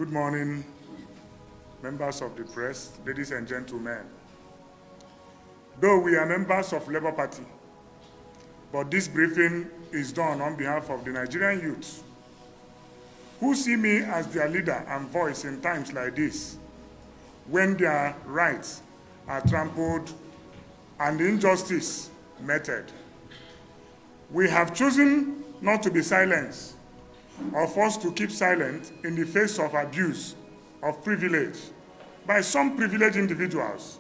Good morning, members of the press, ladies and gentlemen. Though we are members of Labour Party, but this briefing is done on behalf of the Nigerian youths who see me as their leader and voice in times like this, when their rights are trampled and injustice meted. We have chosen not to be silenced or forced to keep silent in the face of abuse of privilege by some privileged individuals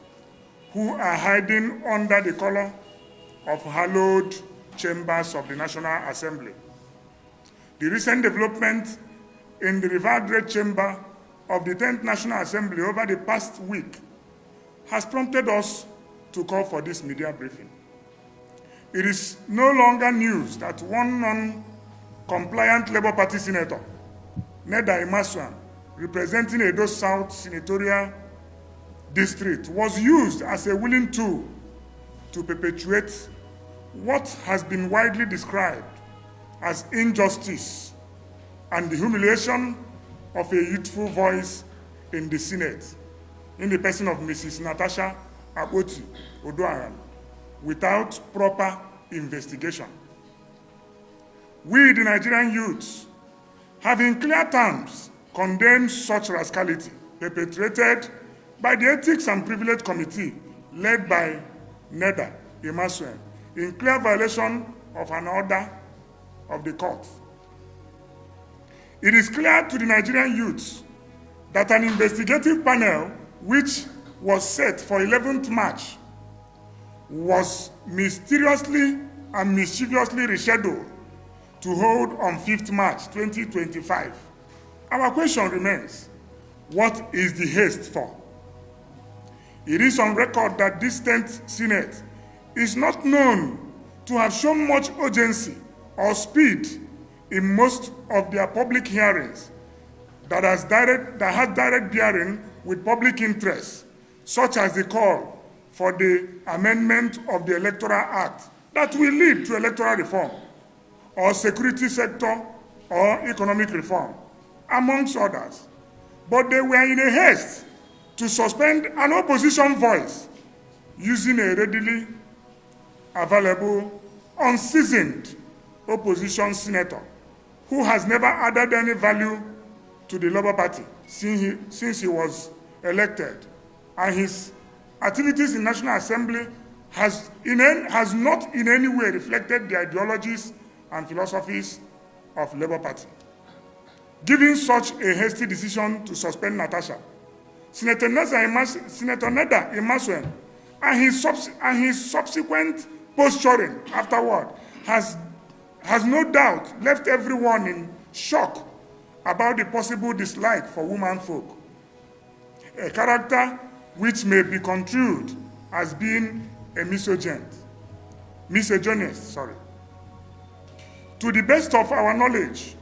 who are hiding under the color of hallowed chambers of the National Assembly. The recent development in the revered Red Chamber of the 10th National Assembly over the past week has prompted us to call for this media briefing. It is no longer news that one non-compliant Labour Party senator, Ned, representing Edo South Senatorial District, was used as a willing tool to perpetuate what has been widely described as injustice and the humiliation of a youthful voice in the Senate, in the person of Mrs. Natasha Akpabio, without proper investigation. We, the Nigerian youths, have in clear terms condemned such rascality perpetrated by the Ethics and Privilege Committee led by Ned, imasuen, in clear violation of an order of the court. It is clear to the Nigerian youths that an investigative panel, which was set for 11th March, was mysteriously and mischievously rescheduled to hold on 5th March 2025. Our question remains, what is the haste for? It is on record that this 10th Senate is not known to have shown much urgency or speed in most of their public hearings that has direct bearing with public interest, such as the call for the amendment of the Electoral Act that will lead to electoral reform, or security sector or economic reform, amongst others. But they were in a haste to suspend an opposition voice using a readily available, unseasoned opposition senator who has never added any value to the Labour Party since he was elected, and his activities in National Assembly has not in any way reflected the ideologies and philosophies of Labour Party. Given such a hasty decision to suspend Natasha, Senator Ned and his subsequent posturing afterward has no doubt left everyone in shock about the possible dislike for womenfolk, a character which may be construed as being a misogynist. To the best of our knowledge,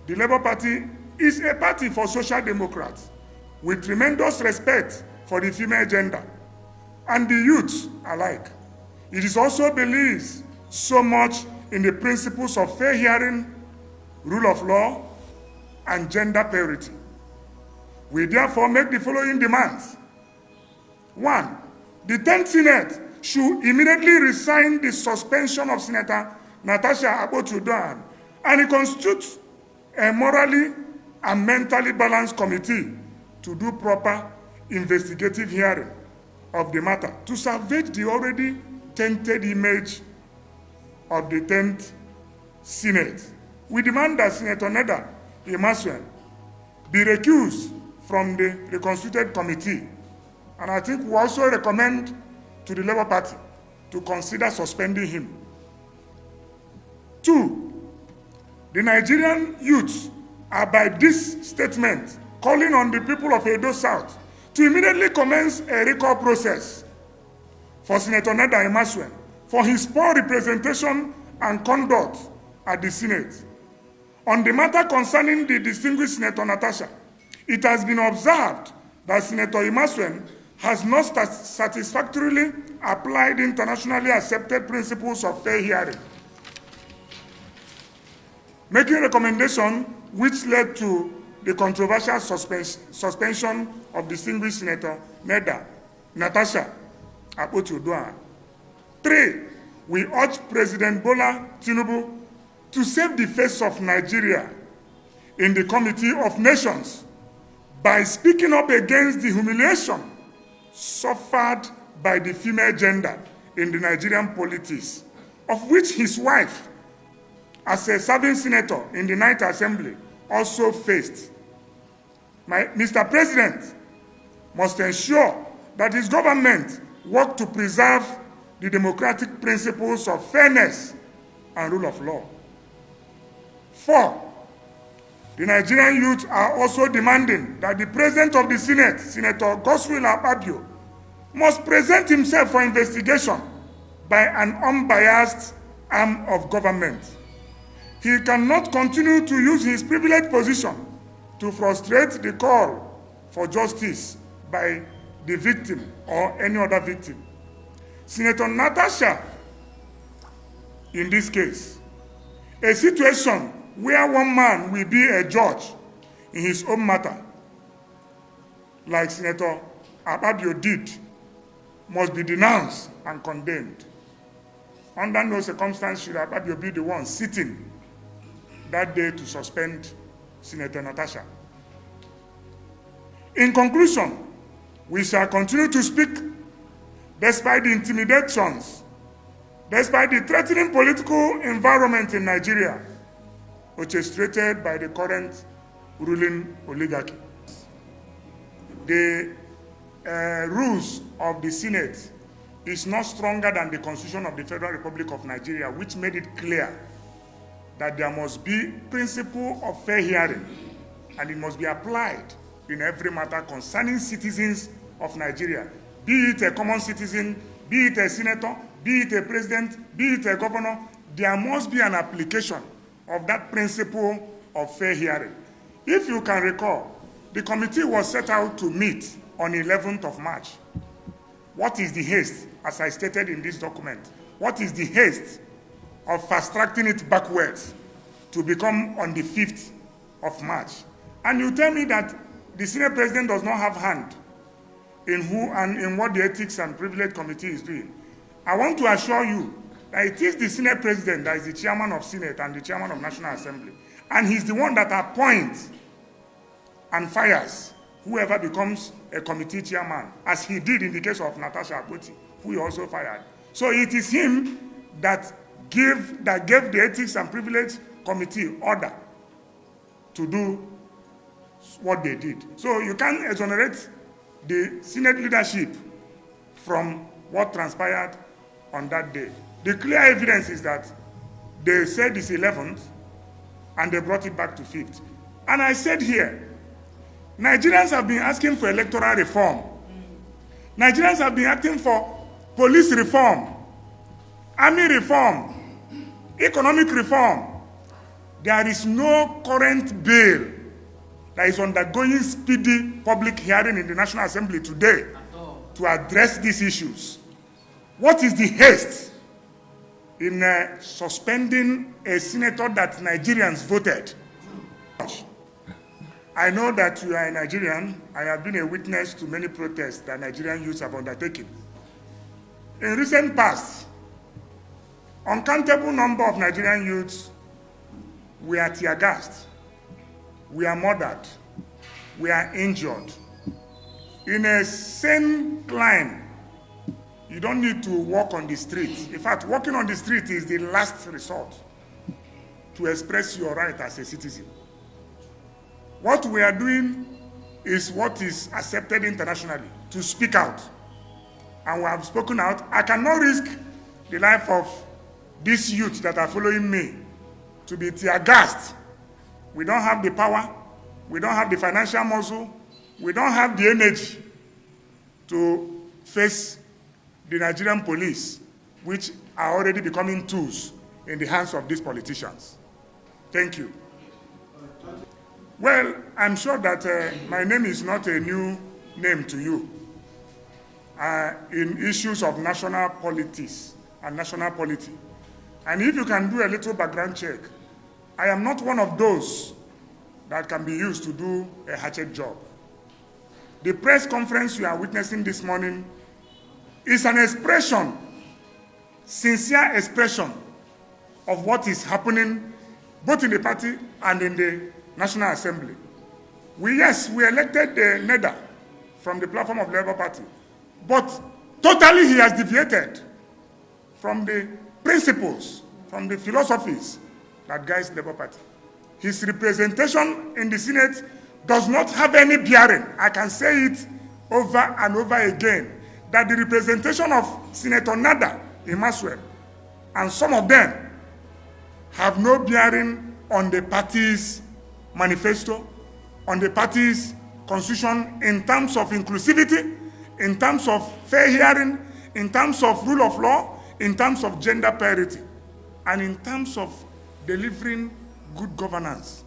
the Labour Party is a party for social democrats with tremendous respect for the female gender and the youth alike. It is also believes so much in the principles of fair hearing, rule of law, and gender parity. We therefore make the following demands. 1. The 10th Senate should immediately resign the suspension of Senator Natasha Akpabio and constitute a morally and mentally balanced committee to do proper investigative hearing of the matter to salvage the already tainted image of the 10th Senate. We demand that Senator Ned be recused from the reconstituted committee, and I think we also recommend to the Labour Party to consider suspending him. 2, the Nigerian youths are by this statement calling on the people of Edo South to immediately commence a recall process for Senator Ned for his poor representation and conduct at the Senate. On the matter concerning the distinguished Senator Natasha, it has been observed that Senator has not satisfactorily applied internationally accepted principles of fair hearing, making a recommendation which led to the controversial suspension of distinguished Senator Ned, Natasha, Akpabio. 3, we urge President Bola Tinubu to save the face of Nigeria in the Committee of Nations by speaking up against the humiliation suffered by the female gender in the Nigerian politics, of which his wife, as a serving senator in the 9th Assembly, also faced. Mr. President must ensure that his government work to preserve the democratic principles of fairness and rule of law. 4, the Nigerian youth are also demanding that the President of the Senate, Senator Akpabio, must present himself for investigation by an unbiased arm of government. He cannot continue to use his privileged position to frustrate the call for justice by the victim or any other victim. Senator Natasha, in this case, a situation where one man will be a judge in his own matter, like Senator Akpabio did, must be denounced and condemned. Under no circumstance should Akpabio be the one sitting that day to suspend Senator Natasha. In conclusion, we shall continue to speak despite the intimidations, despite the threatening political environment in Nigeria, orchestrated by the current ruling oligarchy. The rules of the Senate is not stronger than the Constitution of the Federal Republic of Nigeria, which made it clear that there must be principle of fair hearing, and it must be applied in every matter concerning citizens of Nigeria, be it a common citizen, be it a senator, be it a president, be it a governor. There must be an application of that principle of fair hearing. If you can recall, the committee was set out to meet on 11th of March. What is the haste, as I stated in this document? What is the haste of fast-tracking it backwards to become on the 5th of March? And you tell me that the Senate President does not have hand in who and in what the Ethics and Privilege Committee is doing. I want to assure you that it is the Senate President that is the Chairman of Senate and the Chairman of National Assembly. And he's the one that appoints and fires whoever becomes a committee chairman, as he did in the case of Natasha Akpabio, who he also fired. So it is him that gave the Ethics and Privilege Committee order to do what they did. So you can't exonerate the Senate leadership from what transpired on that day. The clear evidence is that they said it's 11th and they brought it back to 5th. And I said here, Nigerians have been asking for electoral reform. Nigerians have been asking for police reform, army reform, economic reform. There is no current bill that is undergoing speedy public hearing in the National Assembly today to address these issues. What is the haste in suspending a senator that Nigerians voted? I know that you are a Nigerian. I have been a witness to many protests that Nigerian youths have undertaken. In recent past, uncountable number of Nigerian youths were tear gassed, were murdered, were injured. In a sane climb, you don't need to walk on the street. In fact, walking on the street is the last resort to express your right as a citizen. What we are doing is what is accepted internationally, to speak out. And we have spoken out. I cannot risk the life of these youths that are following me to be tear gassed. We don't have the power. We don't have the financial muscle. We don't have the energy to face the Nigerian police, which are already becoming tools in the hands of these politicians. Thank you. Well, I'm sure that my name is not a new name to you in issues of national politics and national polity. And if you can do a little background check, I am not one of those that can be used to do a hatchet job. The press conference you are witnessing this morning is an expression, sincere expression of what is happening both in the party and in the National Assembly. We elected Ned from the platform of the Labour Party, but totally he has deviated from the principles, from the philosophies that guides the Labour Party. His representation in the Senate does not have any bearing. I can say it over and over again, that the representation of Senator Ned, imasuen, and some of them have no bearing on the party's manifesto, on the party's constitution in terms of inclusivity, in terms of fair hearing, in terms of rule of law, in terms of gender parity, and in terms of delivering good governance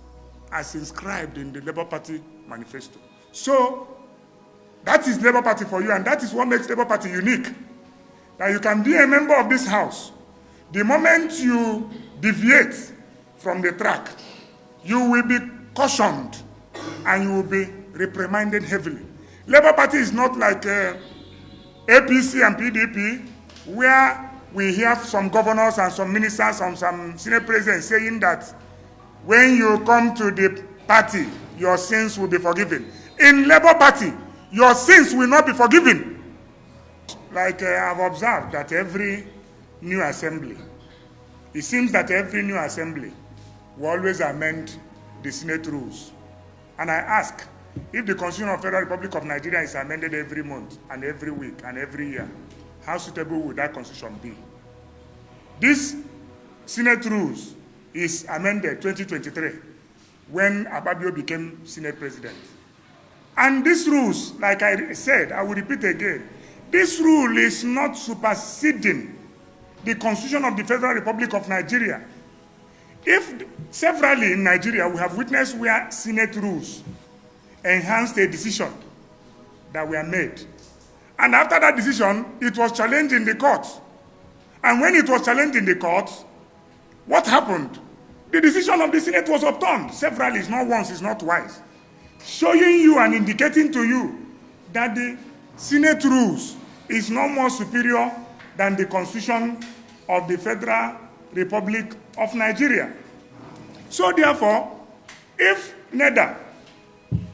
as inscribed in the Labour Party manifesto. So that is Labour Party for you, and that is what makes Labour Party unique. That you can be a member of this house. The moment you deviate from the track, you will be cautioned and you will be reprimanded heavily. Labour Party is not like APC and PDP, where we hear some governors and some ministers and some Senate presidents saying that when you come to the party, your sins will be forgiven. In Labour Party, your sins will not be forgiven. Like I've observed that every new assembly, it seems that every new assembly will always amend the Senate rules. And I ask, if the Constitution of the Federal Republic of Nigeria is amended every month and every week and every year, how suitable would that Constitution be? This Senate rules is amended 2023 when Akpabio became Senate President. And these rules, like I said, I will repeat again, this rule is not superseding the Constitution of the Federal Republic of Nigeria. If severally in Nigeria we have witnessed where Senate rules enhanced a decision that were made, and after that decision, it was challenged in the court. And when it was challenged in the court, what happened? The decision of the Senate was overturned. Severally, it's not once, it's not twice. Showing you and indicating to you that the Senate rules is no more superior than the Constitution of the Federal Republic of Nigeria. So therefore, if Ned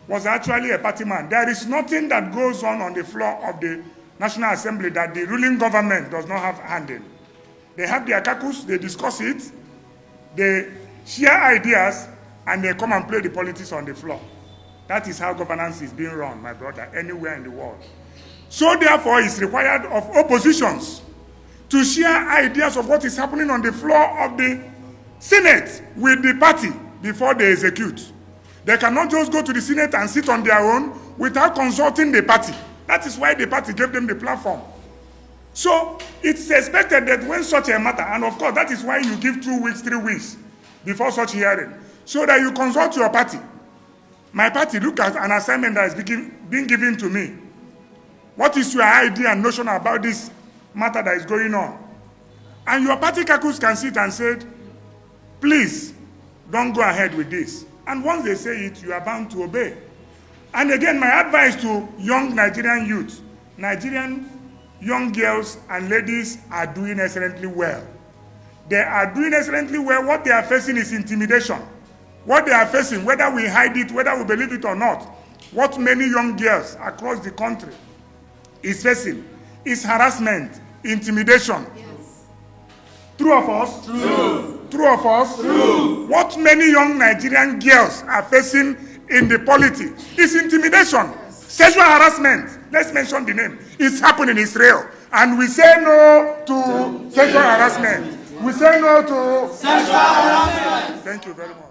was actually a party man, there is nothing that goes on the floor of the National Assembly that the ruling government does not have hand in. They have their caucus, they discuss it, they share ideas, and they come and play the politics on the floor. That is how governance is being run, my brother, anywhere in the world. So therefore, it's required of oppositions to share ideas of what is happening on the floor of the Senate with the party before they execute. They cannot just go to the Senate and sit on their own without consulting the party. That is why the party gave them the platform. So it's expected that when such a matter, and of course that is why you give 2 weeks, 3 weeks before such hearing, so that you consult your party. My party, look at an assignment that is being given to me. What is your idea and notion about this matter that is going on? And your party caucus can sit and say, please, don't go ahead with this. And once they say it, you are bound to obey. And again, my advice to young Nigerian youth, Nigerian young girls and ladies are doing excellently well. They are doing excellently well. What they are facing is intimidation. What they are facing, whether we hide it, whether we believe it or not, what many young girls across the country is facing is harassment, intimidation. Yes. True of us? True. True of us? True. What many young Nigerian girls are facing in the polity is intimidation, yes. Sexual harassment. Let's mention the name. It's happening in Israel. And we say no to sexual harassment. We say no to sexual harassment. Thank you very much.